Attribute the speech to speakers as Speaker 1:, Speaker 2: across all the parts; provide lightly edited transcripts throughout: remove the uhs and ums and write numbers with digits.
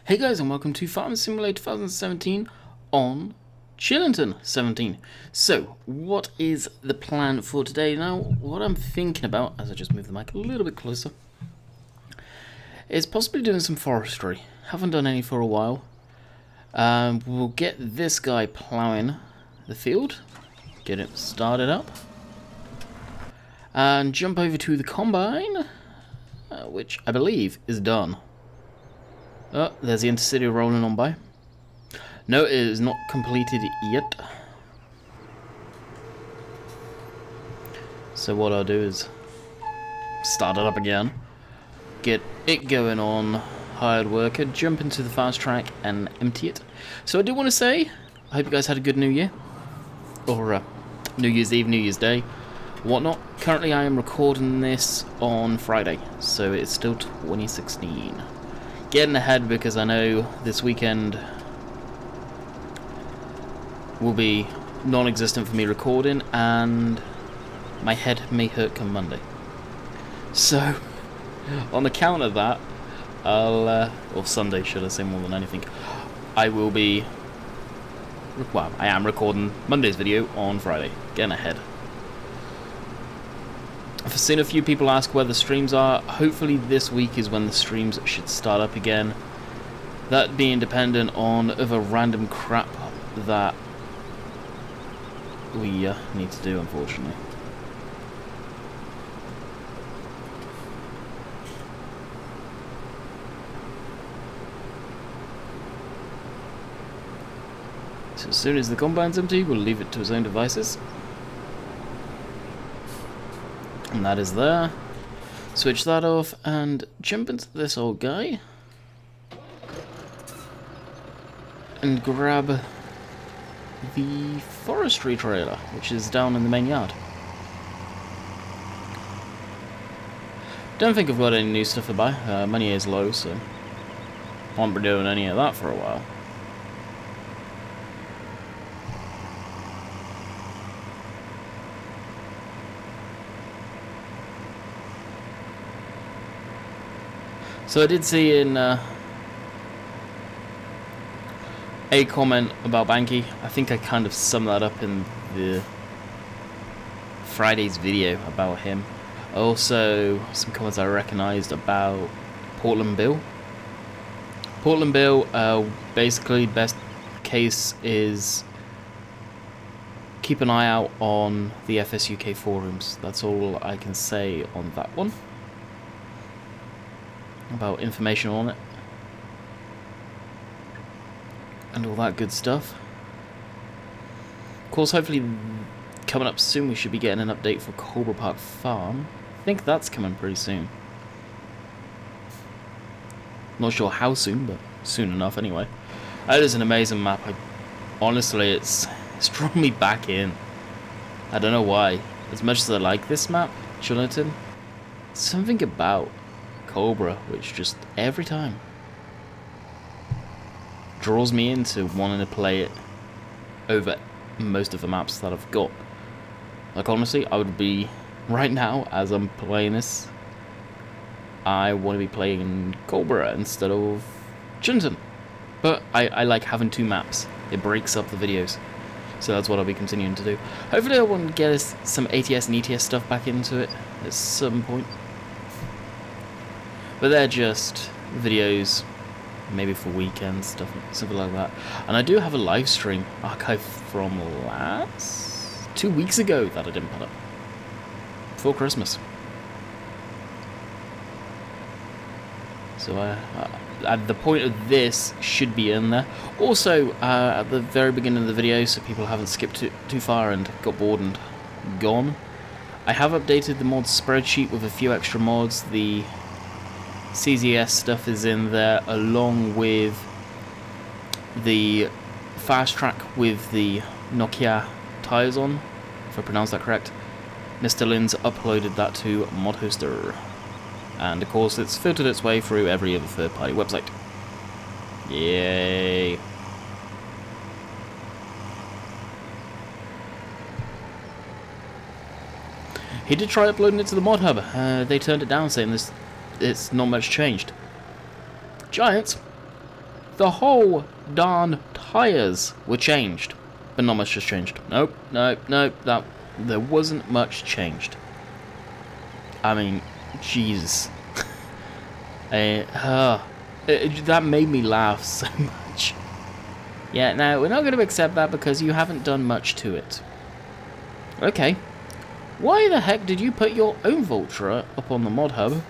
Speaker 1: Hey guys, and welcome to Farm Simulator 2017 on Chellington 17. So, what is the plan for today? Now, what I'm thinking about, as I just move the mic a little bit closer, is possibly doing some forestry. Haven't done any for a while. We'll get this guy ploughing the field, get it started up, and jump over to the combine, which I believe is done. Oh, there's the intercity rolling on by. No, it is not completed yet. So what I'll do is start it up again, get it going on hired worker, jump into the fast track and empty it. So I do want to say, I hope you guys had a good New Year, or New Year's Eve, New Year's Day, whatnot. Currently I am recording this on Friday, so it's still 2016. Getting ahead because I know this weekend will be non-existent for me recording and my head may hurt come Monday. So, on account of that, I'll, or Sunday should I say more than anything, I will be, well, I am recording Monday's video on Friday, getting ahead. I've seen a few people ask where the streams are. Hopefully this week is when the streams should start up again. That being dependent on other random crap that we need to do, unfortunately. So as soon as the combine's empty, we'll leave it to its own devices. And that is there. Switch that off and jump into this old guy and grab the forestry trailer, which is down in the main yard. Don't think I've got any new stuff to buy. Money is low, so won't be doing any of that for a while. So I did see in a comment about Banky. I think I kind of summed that up in the Friday's video about him. Also, some comments I recognised about Portland Bill. Portland Bill, basically best case is keep an eye out on the FSUK forums. That's all I can say on that one. About information on it and all that good stuff. Of course, hopefully coming up soon we should be getting an update for Cobra Park Farm. I think that's coming pretty soon. Not sure how soon, but soon enough anyway. That is an amazing map. Honestly, it's drawn me back in. I don't know why. As much as I like this map, Chellington, something about Cobra, which just every time draws me into wanting to play it over most of the maps that I've got. Like honestly, I would be, right now as I'm playing this, I want to be playing Cobra instead of Chellington. But I like having two maps. It breaks up the videos. So that's what I'll be continuing to do. Hopefully I want to get us some ATS and ETS stuff back into it at some point. But they're just videos, maybe for weekends, stuff, something like that. And I do have a live stream archive from last 2 weeks ago that I didn't put up before Christmas. So at the point of this should be in there. Also, at the very beginning of the video, so people haven't skipped too far and got bored and gone, I have updated the mods spreadsheet with a few extra mods. The CZS stuff is in there, along with the fast track with the Nokia tires on, if I pronounce that correct. Mr. Lynn's uploaded that to ModHoster, and of course it's filtered its way through every other third-party website. Yay! He did try uploading it to the mod hub. They turned it down, saying it's not much changed. Giants. The whole darn tyres were changed. But not much has changed. Nope, nope, nope. There wasn't much changed. I mean, Jesus. That made me laugh so much. Yeah, now, we're not going to accept that because you haven't done much to it. Okay. Why the heck did you put your own Vulture up on the mod hub?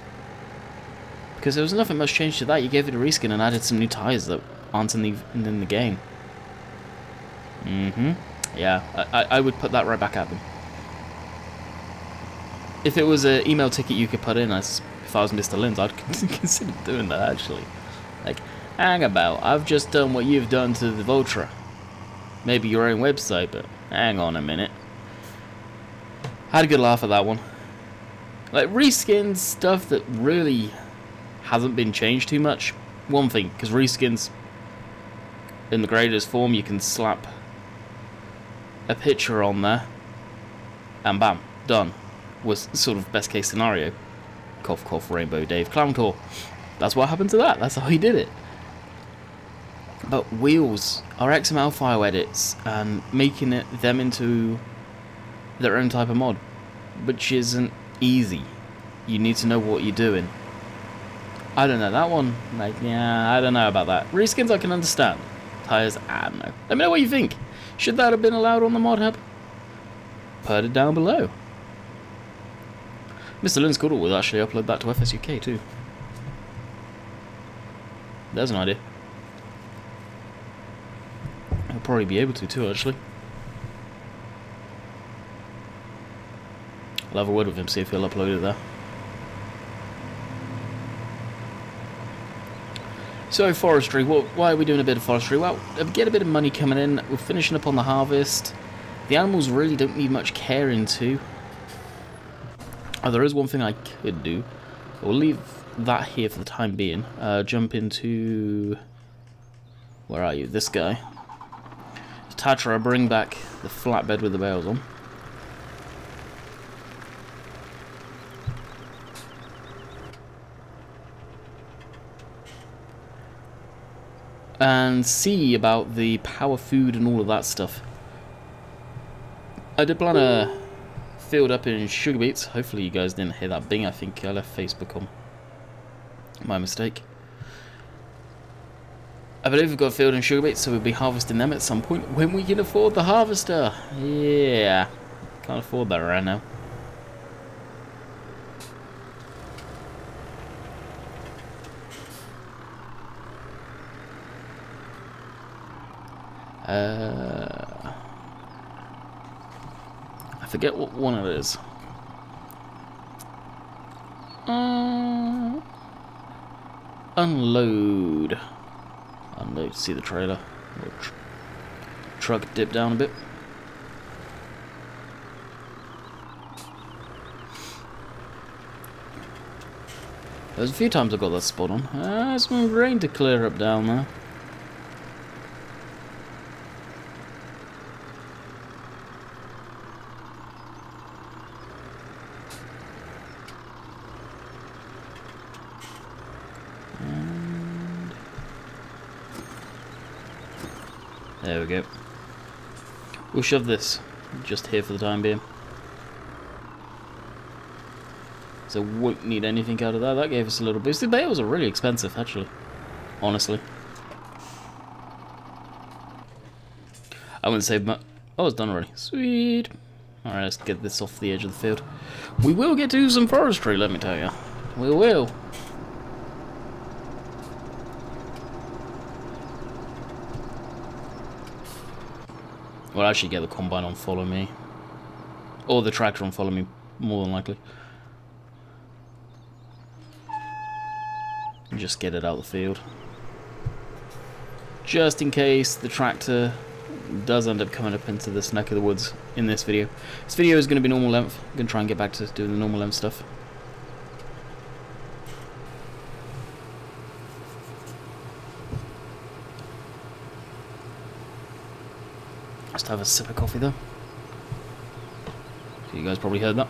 Speaker 1: Because there was nothing much change to that. You gave it a reskin and added some new tyres that aren't in the game. Yeah, I would put that right back at them. If it was an email ticket you could put in, if I was Mr. Linz, I'd consider doing that, actually. Like, hang about, I've just done what you've done to the Vulture. Maybe your own website, but hang on a minute. I had a good laugh at that one. Like, reskins, stuff that really hasn't been changed too much. One thing, because reskins, in the greatest form, you can slap a picture on there, and bam, done. Was sort of best case scenario. Cough, cough, Rainbow Dave Clown Tour. That's what happened to that. That's how he did it. But wheels are XML file edits and making them into their own type of mod, which isn't easy. You need to know what you're doing. I don't know, that one, like, yeah, I don't know about that. Reskins I can understand. Tires, I don't know. Let me know what you think. Should that have been allowed on the mod hub? Put it down below. Mr. Linz Goodall will actually upload that to FSUK too. There's an idea. He'll probably be able to too, actually. I'll have a word with him, see if he'll upload it there. So, forestry. Why are we doing a bit of forestry? Well, get a bit of money coming in. We're finishing up on the harvest. The animals really don't need much caring to. Oh, there is one thing I could do. We'll leave that here for the time being. Jump into... Where are you? This guy. TATRA, bring back the flatbed with the bales on. And see about the power food and all of that stuff. I did plan a field up in sugar beets. Hopefully you guys didn't hear that bing. I think I left Facebook on. My mistake. I believe we've got a field in sugar beets, so we'll be harvesting them at some point when we can afford the harvester. Yeah, can't afford that right now. I forget what one it is. Unload. Unload. See the trailer. Truck dip down a bit. There's a few times I got that spot on. Some rain to clear up down there. There we go. We'll shove this just here for the time being. So won't need anything out of that. That gave us a little boost. The bales are really expensive, actually. Honestly. I wouldn't say much. Oh, it's done already. Sweet. Alright, let's get this off the edge of the field. We will get to some forestry, let me tell you. We will. We'll actually get the combine on follow me. Or the tractor on follow me, more than likely. And just get it out of the field. Just in case the tractor does end up coming up into this neck of the woods in this video. This video is going to be normal length. I'm going to try and get back to doing the normal length stuff. Just have a sip of coffee though. So you guys probably heard that.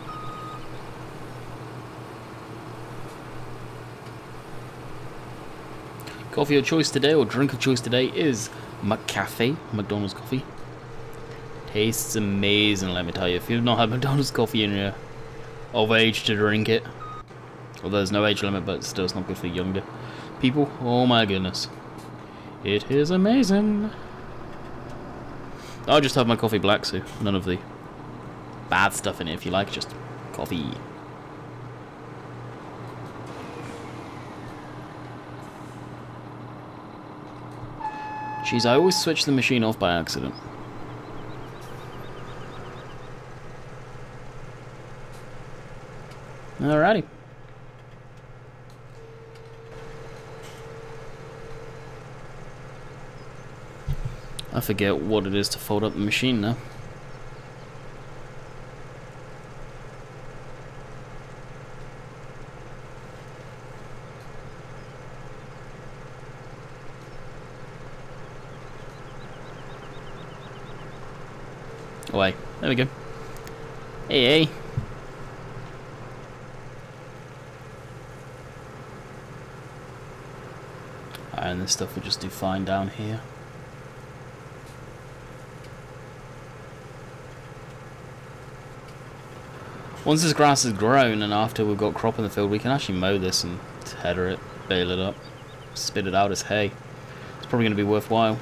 Speaker 1: Coffee of choice today, or drink of choice today, is McCafe, McDonald's coffee. Tastes amazing, let me tell you. If you've not had McDonald's coffee and you're of age to drink it, well, there's no age limit, but still it's not good for younger people. Oh my goodness. It is amazing. I'll just have my coffee black, so none of the bad stuff in it, if you like, just coffee. Jeez, I always switch the machine off by accident. Alrighty. I forget what it is to fold up the machine now. Away. There we go. Hey, hey. And this stuff will just do fine down here. Once this grass is grown and after we've got crop in the field, we can actually mow this and tether it, bale it up, spit it out as hay. It's probably going to be worthwhile.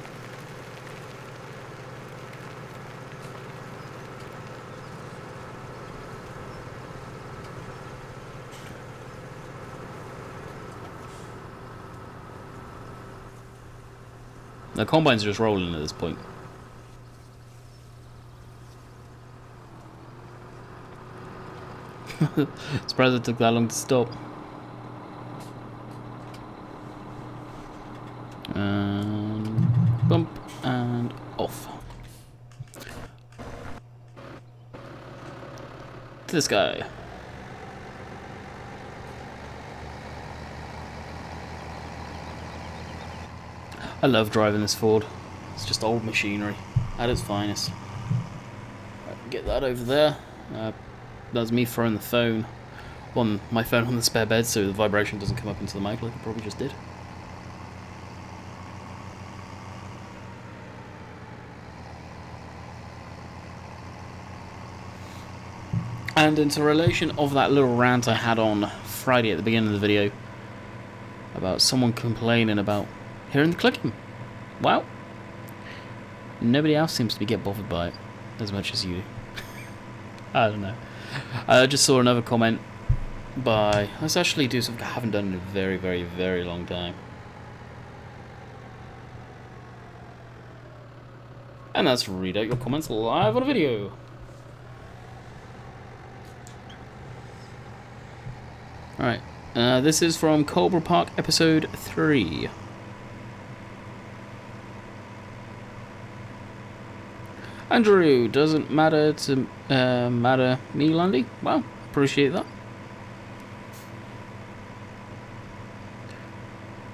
Speaker 1: The combine's just rolling at this point. Surprised it took that long to stop. And bump and off. To this guy. I love driving this Ford. It's just old machinery at its finest. Right, get that over there. That's me throwing the phone on my phone on the spare bed so the vibration doesn't come up into the mic like it probably just did. And into relation of that little rant I had on Friday at the beginning of the video about someone complaining about hearing the clicking. Well, nobody else seems to be get bothered by it as much as you do. I don't know. I just saw another comment by... Let's actually do something I haven't done in a very, very, very long time. And that's read out your comments live on a video. Alright, this is from Cobra Park episode 3. Andrew, doesn't matter to matter me, Landy. Well, appreciate that.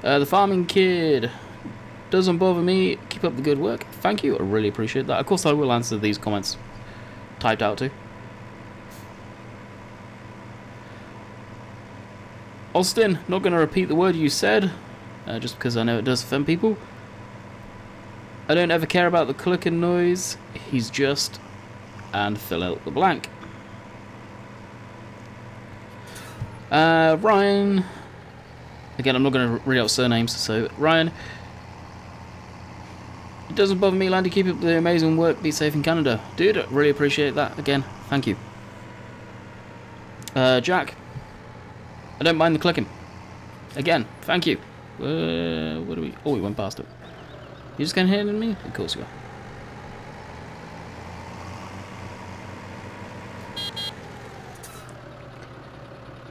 Speaker 1: The farming kid, doesn't bother me. Keep up the good work. Thank you. I really appreciate that. Of course, I will answer these comments typed out too. Austin, not going to repeat the word you said, just because I know it does offend people. I don't ever care about the clicking noise. He's just... and fill out the blank. Ryan... Again, I'm not going to read out surnames, so Ryan... It doesn't bother me, Landy. Keep up the amazing work. Be safe in Canada. Dude, I really appreciate that. Again, thank you. Jack... I don't mind the clicking. Again, thank you. What do we... Oh, we went past it. You just getting hit at me? Of course you are.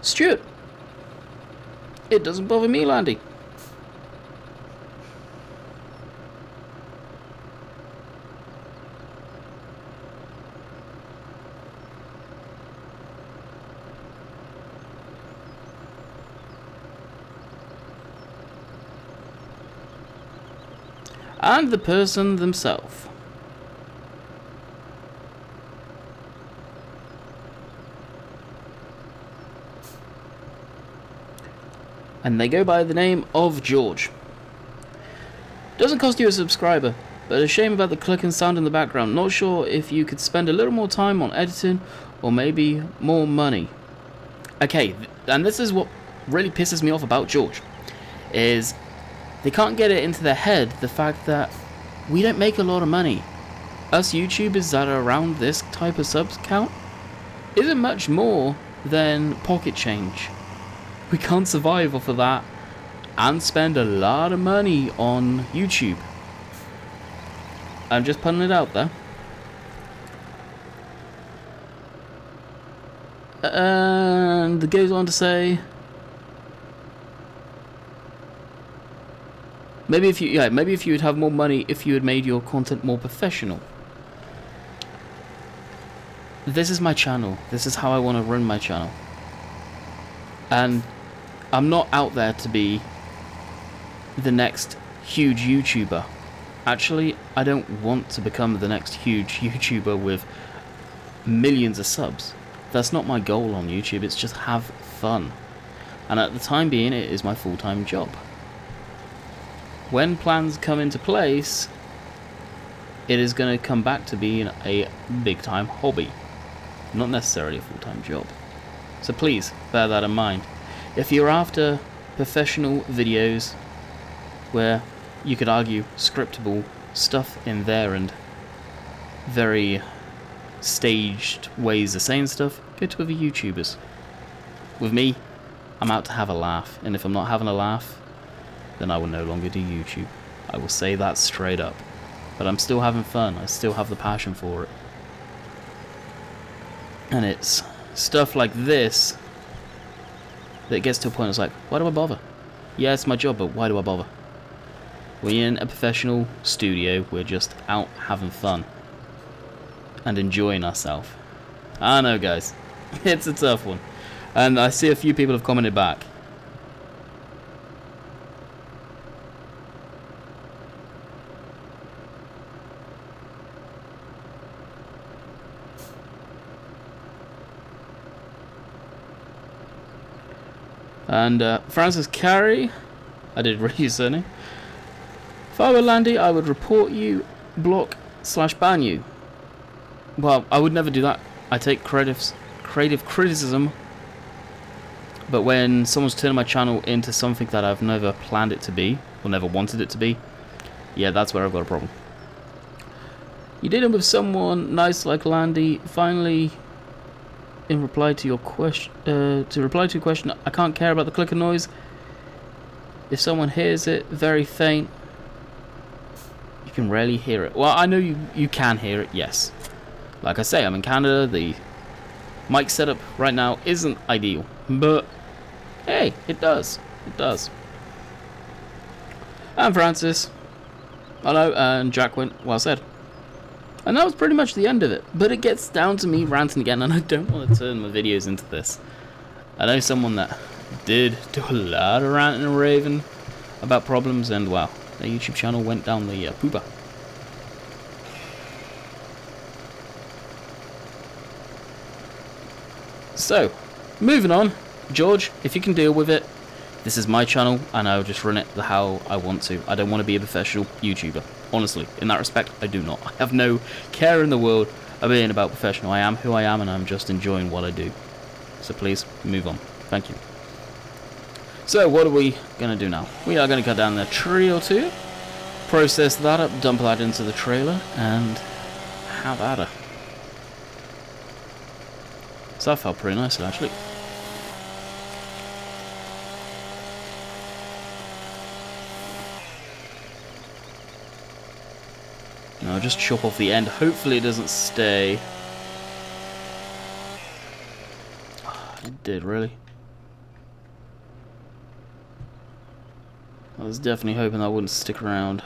Speaker 1: Stuart! It doesn't bother me, Landy. And the person themselves. And they go by the name of George. Doesn't cost you a subscriber, but a shame about the clicking sound in the background. Not sure if you could spend a little more time on editing or maybe more money. Okay, and this is what really pisses me off about George, is they can't get it into their head the fact that we don't make a lot of money. Us YouTubers that are around this type of subs count isn't much more than pocket change. We can't survive off of that and spend a lot of money on YouTube. I'm just putting it out there. And it goes on to say, maybe if you would have more money if you had made your content more professional. This is my channel. This is how I want to run my channel. And I'm not out there to be the next huge YouTuber. Actually, I don't want to become the next huge YouTuber with millions of subs. That's not my goal on YouTube. It's just have fun. And at the time being, it is my full-time job. When plans come into place, it is going to come back to being a big-time hobby, not necessarily a full-time job. So please bear that in mind. If you're after professional videos where you could argue scriptable stuff in there and very staged ways of saying stuff, go to other YouTubers. With me, I'm out to have a laugh, and if I'm not having a laugh, then I will no longer do YouTube. I will say that straight up. But I'm still having fun. I still have the passion for it. And it's stuff like this that gets to a point it's like, why do I bother? Yeah, it's my job, but why do I bother? We're in a professional studio. We're just out having fun and enjoying ourselves. I know, guys. It's a tough one. And I see a few people have commented back. And Francis Carey, I did read your surname. If I were Landy, I would report you, block / ban you. Well, I would never do that. I take creative criticism, but when someone's turning my channel into something that I've never planned it to be, or never wanted it to be, yeah, that's where I've got a problem. You did it with someone nice like Landy. Finally, in reply to your question, I can't care about the clicker noise. If someone hears it very faint, you can rarely hear it. Well, I know you can hear it, yes. Like I say, I'm in Canada. The mic setup right now isn't ideal, but hey, it does. It does. And Francis, hello, and Jack went, well said. And that was pretty much the end of it. But it gets down to me ranting again, and I don't want to turn my videos into this. I know someone that did do a lot of ranting and raving about problems, and wow, their YouTube channel went down the pooper. So, moving on. George, if you can deal with it, this is my channel, and I'll just run it how I want to. I don't want to be a professional YouTuber. Honestly, in that respect, I do not. I have no care in the world of being about professional. I am who I am, and I'm just enjoying what I do. So please, move on. Thank you. So, what are we going to do now? We are going to cut down the tree or two, process that up, dump that into the trailer, and have at her. So that felt pretty nice, actually. Now just chop off the end. Hopefully it doesn't stay. Oh, it did, really. I was definitely hoping that wouldn't stick around.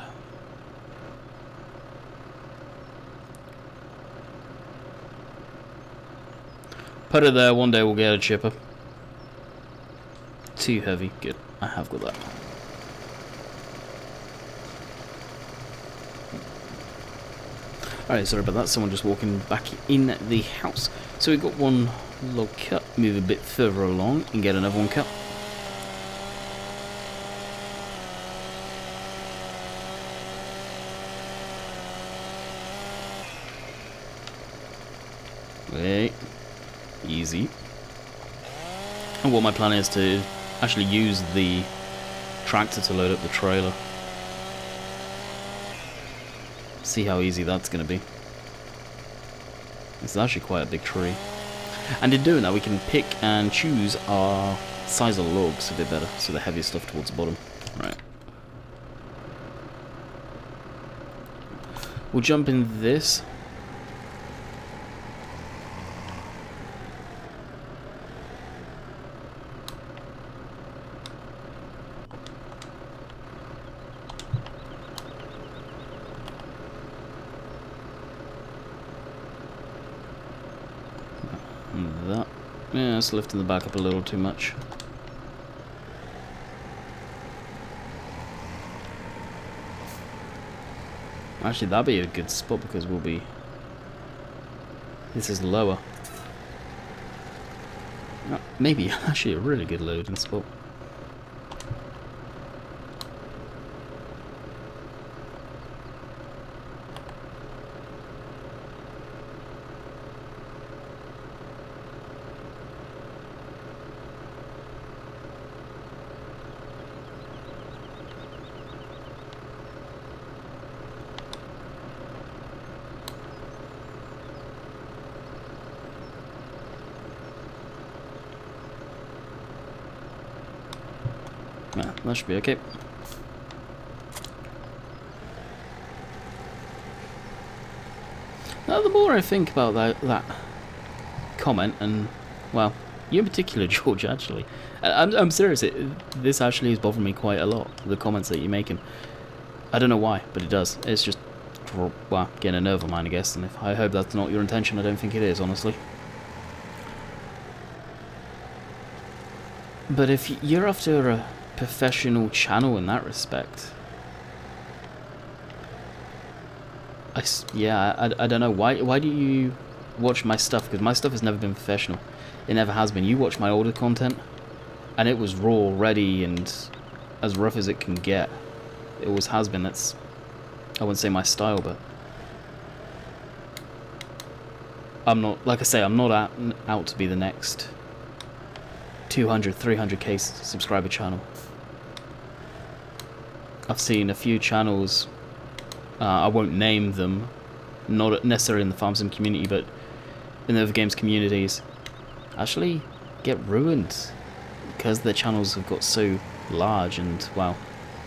Speaker 1: Put it there, one day we'll get a chipper. Too heavy, good. I have got that. Alright, sorry about that, someone just walking back in the house. So we've got one log cut, move a bit further along and get another one cut. Okay. Easy. And what my plan is to actually use the tractor to load up the trailer. See how easy that's going to be. It's actually quite a big tree. And in doing that, we can pick and choose our size of logs a bit better, so the heavier stuff towards the bottom. Right. We'll jump in this. And that. Yeah, it's lifting the back up a little too much. Actually, that'd be a good spot because we'll be... This is lower. Maybe actually a really good loading spot. Yeah, that should be okay. Now, the more I think about that comment, and, well, you in particular, George, actually, I'm serious, this actually is bothering me quite a lot, the comments that you're making. I don't know why, but it does. It's just, well, getting a nerve of mine, I guess, and if I hope that's not your intention, I don't think it is, honestly. But if you're after a professional channel in that respect, I don't know, why do you watch my stuff? Because my stuff has never been professional. It never has been. You watch my older content and it was raw, ready, and as rough as it can get. It always has been. That's, I wouldn't say my style, but I'm not, like I say, I'm not out to be the next 200, 300k subscriber channel. I've seen a few channels, I won't name them, not necessarily in the farm sim community, but in the other games communities, actually get ruined because their channels have got so large, and, well,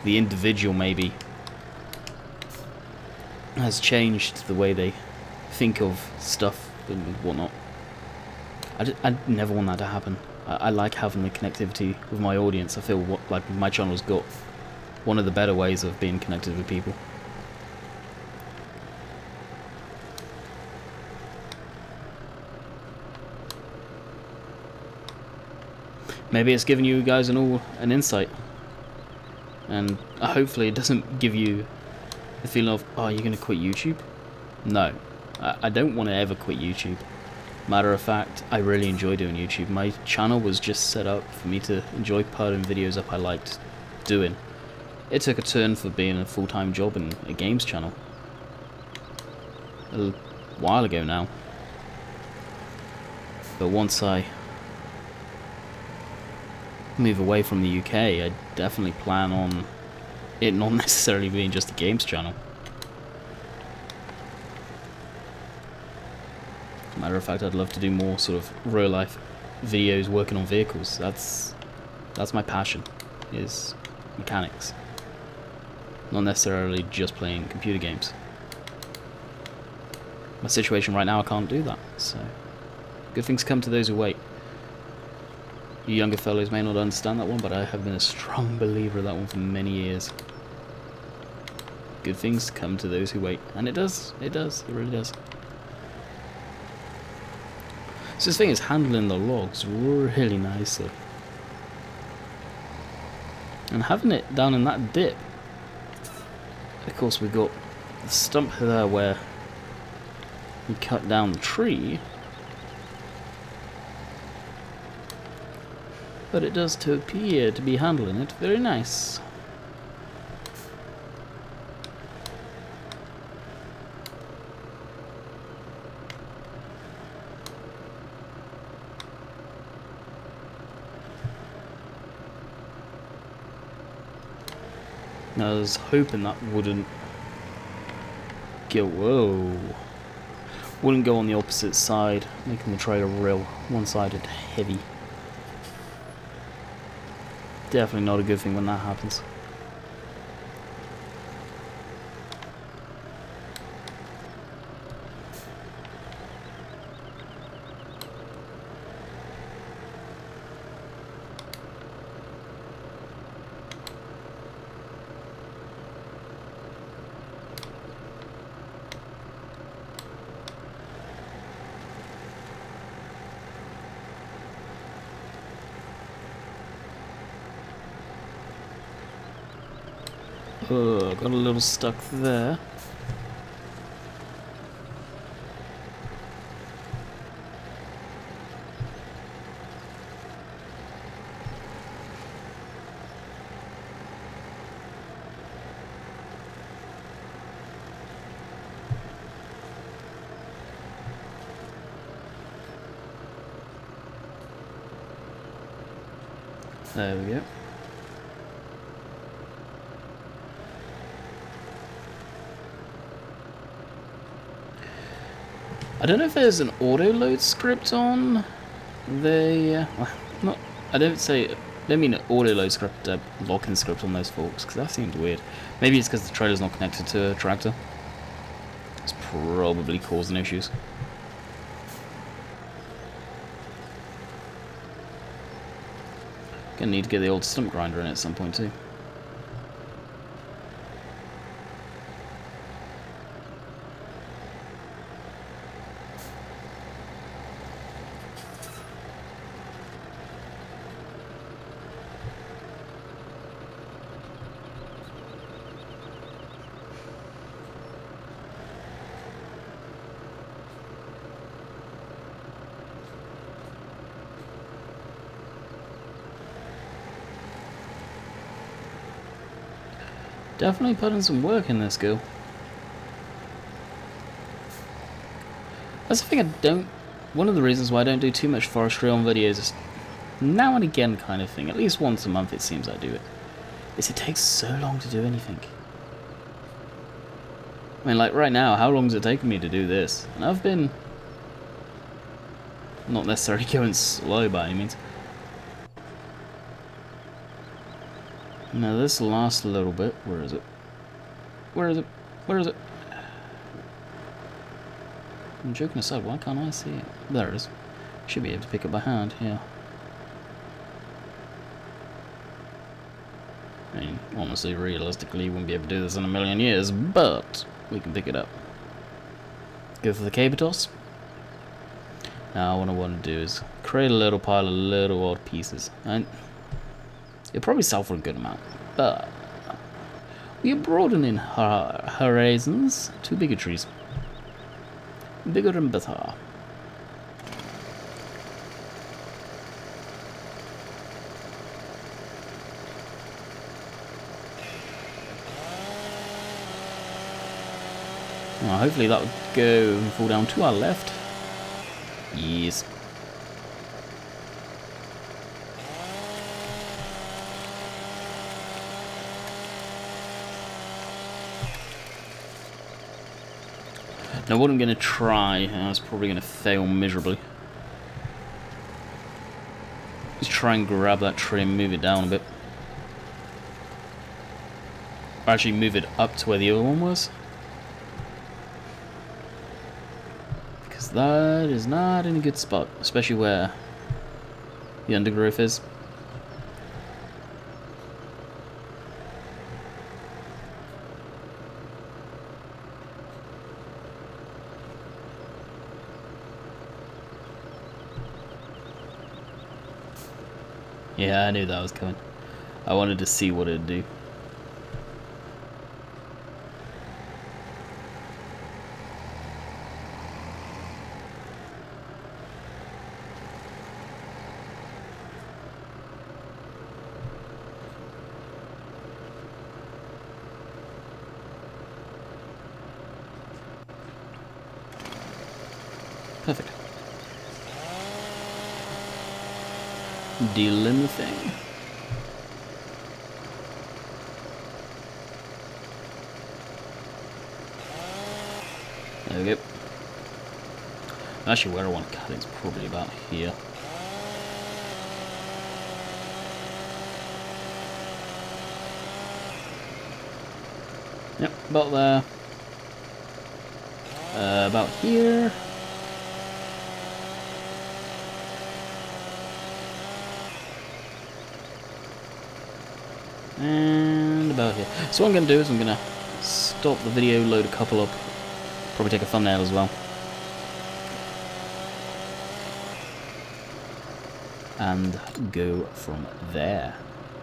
Speaker 1: the individual maybe has changed the way they think of stuff and whatnot. I never want that to happen. I like having the connectivity with my audience. I feel like my channel's got one of the better ways of being connected with people. Maybe it's giving you guys an insight, and hopefully it doesn't give you the feeling of, oh, you're going to quit YouTube? No, I don't want to ever quit YouTube. Matter of fact, I really enjoy doing YouTube. My channel was just set up for me to enjoy putting videos up I liked doing. It took a turn for being a full-time job in a games channel a while ago now. But once I move away from the UK, I definitely plan on it not necessarily being just a games channel. Matter of fact, I'd love to do more sort of real life videos working on vehicles. That's my passion, is mechanics. Not necessarily just playing computer games. My situation right now, I can't do that, so good things come to those who wait. You younger fellows may not understand that one, but I have been a strong believer of that one for many years. Good things come to those who wait, and it does, it really does. So this thing is handling the logs really nicely. And having it down in that dip, of course we've got the stump there where we cut down the tree, but it does to appear to be handling it very nice. I was hoping that wouldn't go. Whoa. Wouldn't go on the opposite side, making the trailer real one-sided heavy. Definitely not a good thing when that happens. Oh, got a little stuck there. There we go. I don't know if there's an auto load script on the I don't mean an auto load script, lock-in script on those forks, because that seems weird. Maybe it's because the trailer's not connected to a tractor. It's probably causing issues. Gonna need to get the old stump grinder in at some point too. Definitely putting some work in this girl. That's the thing I don't... One of the reasons why I don't do too much forestry on videos is now and again kind of thing. At least once a month it seems I do it. Is it takes so long to do anything. I mean, like right now, how long has it taken me to do this? And I've been... not necessarily going slow by any means. Now this lasts a little bit. Where is it? Where is it? Where is it? I'm joking aside, why can't I see it? There it is. Should be able to pick it by hand, yeah. I mean, honestly, realistically, you wouldn't be able to do this in a million years, but we can pick it up. Go for the cable toss. Now what I want to do is create a little pile of little odd pieces. And it'll probably sell for a good amount, but we are broadening our horizons to bigger trees. Bigger and better. Well, hopefully that would go and fall down to our left. Yes. Now what I'm going to try, and I was probably going to fail miserably, is try and grab that tree and move it down a bit. Or actually move it up to where the other one was. Because that is not in a good spot, especially where the undergrowth is. Yeah, I knew that was coming. I wanted to see what it'd do. Perfect. Deal in the thing. There we go. Actually, where I want to cut it is probably about here. Yep, about there. About here. And about here. So what I'm going to do is I'm going to stop the video, load a couple up, probably take a thumbnail as well. And go from there.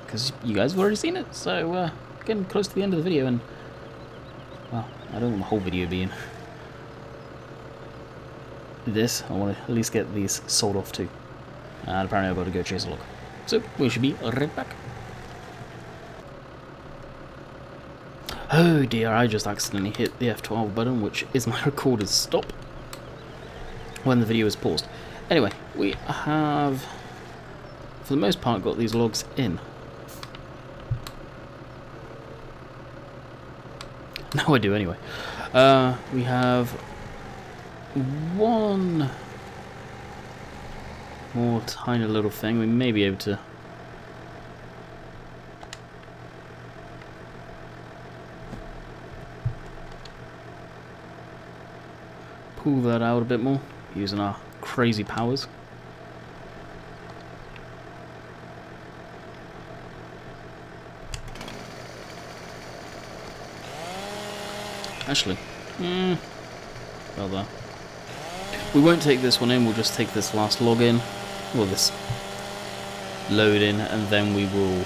Speaker 1: Because you guys have already seen it, so getting close to the end of the video and, well, I don't want the whole video being this. I want to at least get these sold off too. And apparently I've got to go chase a log. So we should be right back. Oh dear, I just accidentally hit the F12 button, which is my recorder's stop when the video is paused. Anyway, we have, for the most part, got these logs in. Now I do anyway. We have one more tiny little thing. We may be able to pull that out a bit more using our crazy powers. Actually, well there. We won't take this one in, we'll just take this last log in, well this load in, and then we will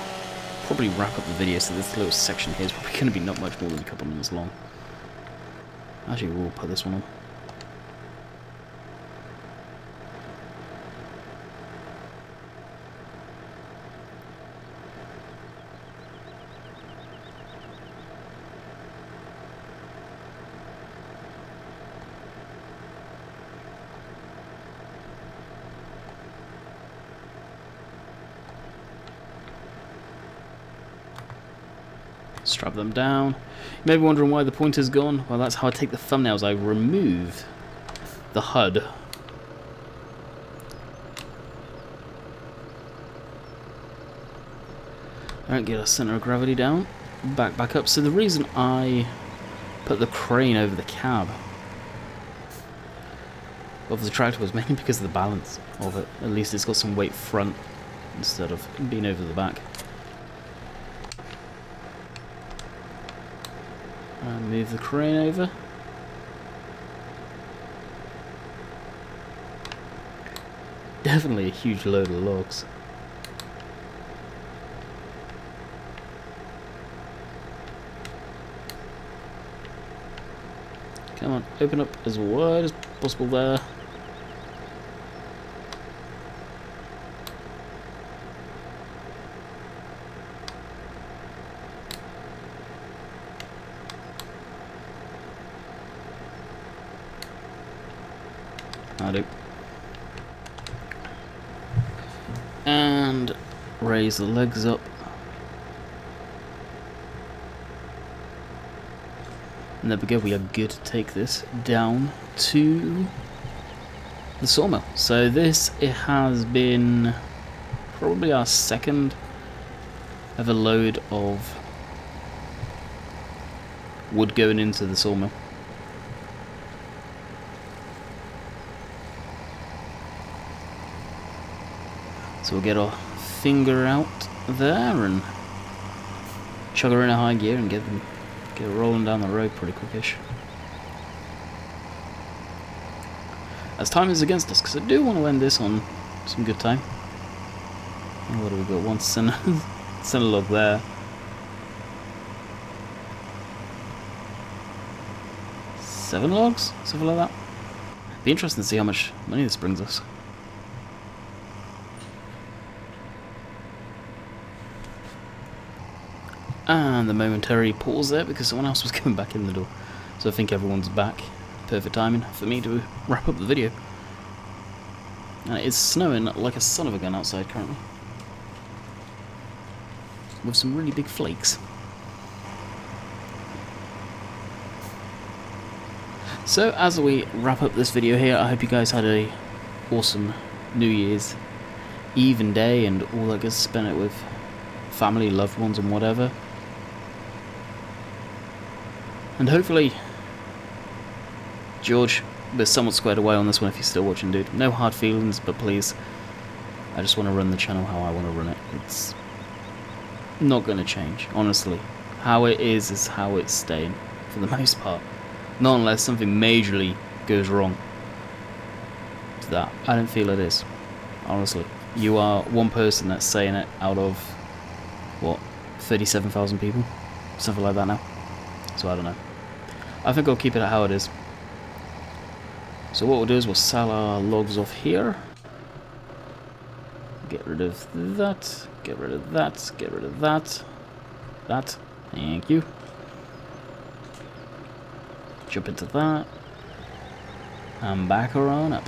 Speaker 1: probably wrap up the video, so this little section here is probably going to be not much more than a couple of minutes long. Actually, we'll put this one on. Strap them down. You may be wondering why the pointer's gone. Well, that's how I take the thumbnails. I remove the HUD. Alright, get our center of gravity down. Back up. So the reason I put the crane over the cab of the tractor was mainly because of the balance of it. At least it's got some weight front instead of being over the back. And move the crane over. Definitely a huge load of logs. Come on, open up as wide as possible there. I do. And raise the legs up. And there we go, we are good to take this down to the sawmill. So this, it has been probably our second ever load of wood going into the sawmill. So we'll get our finger out there and chug her in a high gear and get it rolling down the road pretty quickish. As time is against us, because I do want to end this on some good time. And what do we got? One center log there. 7 logs? Something like that. Be interesting to see how much money this brings us. And the momentary pause there because someone else was coming back in the door. So I think everyone's back. Perfect timing for me to wrap up the video. It's snowing like a son of a gun outside currently. With some really big flakes. So as we wrap up this video here, I hope you guys had a awesome New Year's Eve and day and all that good. Spend it with family, loved ones and whatever. And hopefully, George, we're somewhat squared away on this one if you're still watching, dude. No hard feelings, but please, I just want to run the channel how I want to run it. It's not going to change, honestly. How it is how it's staying, for the most part. Not unless something majorly goes wrong to that. I don't feel it is, honestly. You are one person that's saying it out of, what, 37,000 people? Something like that now. So I don't know. I think I'll keep it at how it is. So what we'll do is we'll sell our logs off here. Get rid of that. Get rid of that. Get rid of that. That. Thank you. Jump into that. And back her on up.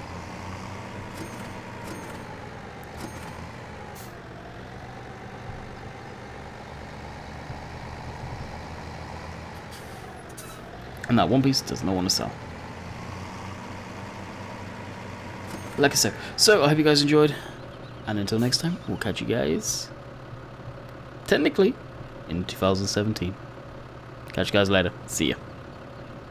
Speaker 1: And that one piece does not want to sell. Like I said, so I hope you guys enjoyed, and until next time, we'll catch you guys, technically, in 2017. Catch you guys later. See ya.